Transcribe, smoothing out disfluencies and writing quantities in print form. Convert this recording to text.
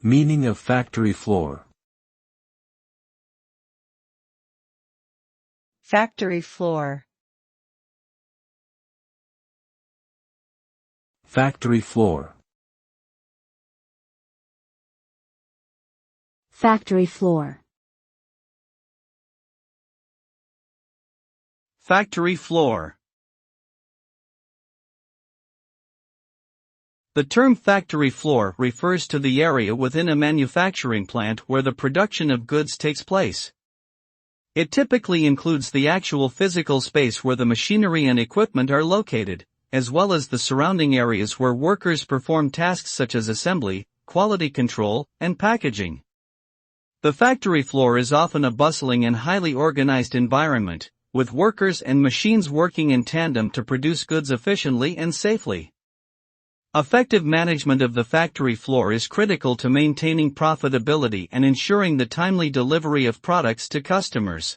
Meaning of factory floor. Factory floor. Factory floor. Factory floor. Factory floor. The term factory floor refers to the area within a manufacturing plant where the production of goods takes place. It typically includes the actual physical space where the machinery and equipment are located, as well as the surrounding areas where workers perform tasks such as assembly, quality control, and packaging. The factory floor is often a bustling and highly organized environment, with workers and machines working in tandem to produce goods efficiently and safely. Effective management of the factory floor is critical to maintaining profitability and ensuring the timely delivery of products to customers.